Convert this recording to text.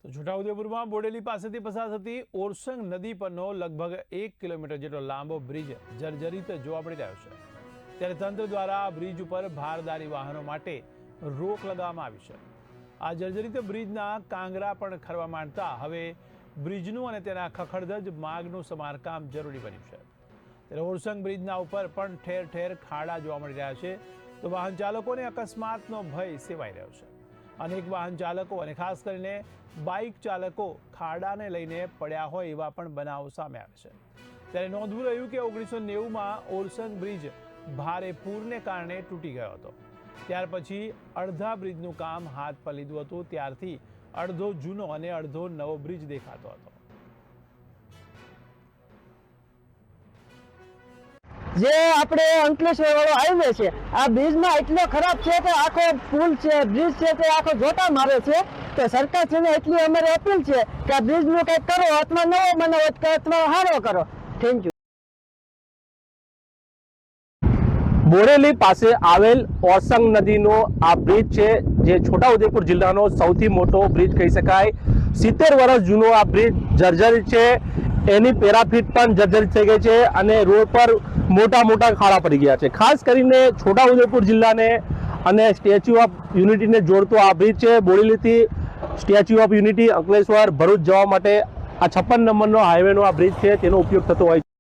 તો છોટાઉદેપુરમાં બોડેલી પાસેથી પસાર થતી ઓરસંગ નદી પરનો લગભગ 1 કિલોમીટર જેટલો લાંબો બ્રિજ જર્જરિત જોવા મળી રહ્યો છે। ત્યારે તંત્ર દ્વારા આ બ્રિજ ઉપર ભારદારી વાહનો માટે રોક લગાવવામાં આવી છે। આ જર્જરિત બ્રિજના કાંગરા પણ ખરવા માંડતા હવે બ્રિજનું અને તેના ખખડધજ માર્ગનું સમારકામ જરૂરી બન્યું છે। ત્યારે ઓરસંગ બ્રિજના ઉપર પણ ઠેર ઠેર ખાડા જોવા મળી રહ્યા છે, તો વાહન ચાલકોને અકસ્માતનો ભય સેવાઈ રહ્યો છે। અનેક વાહન ચાલકો અને ખાસ કરીને બાઇક ચાલકો ખાડાને લઈને પડ્યા હોય એવા પણ બનાવો સામે આવે છે। ત્યારે નોંધવું રહ્યું કે 1990માં ઓરસંગ બ્રિજ ભારે પૂરને કારણે તૂટી ગયો હતો। ત્યાર પછી અડધા બ્રિજનું કામ હાથ પર લીધું હતું। ત્યારથી અડધો જૂનો અને અડધો નવો બ્રિજ દેખાતો હતો। જે આપણે અંકલેશ્વર વાળો હાઈવે છે, આ બ્રિજમાં એટલો ખરાબ છે કે આખો પુલ છે, બ્રિજ છે તે આખો જોટા મારે છે। તો સરકાર છે ને એટલી અમારી અપીલ છે કે આ બ્રિજનું કંઈક કરો, અથવા નવો બનાવો અથવા સારો કરો। Thank you. બોડેલી પાસે આવેલ ઓરસંગ નદીનો આ બ્રિજ છે, જે છોટાઉદેપુર જિલ્લાનો સૌથી મોટો બ્રિજ કહી શકાય। 70 વર્ષ જૂનો આ બ્રિજ જર્જરિત છે, એની પેરાફીટ પણ જર્જરિત થઈ ગઈ છે અને રોડ પર મોટા મોટા ખાડા પડી ગયા છે। ખાસ કરીને છોટાઉદેપુર જિલ્લાને અને સ્ટેચ્યુ ઓફ યુનિટીને જોડતો આ બ્રિજ છે। બોડેલીથી statue of unity, Ankleshwar, Bharuch જવા માટે આ 56 નંબરનો હાઈવેનો આ બ્રિજ છે, તેનો ઉપયોગ થતો હોય છે।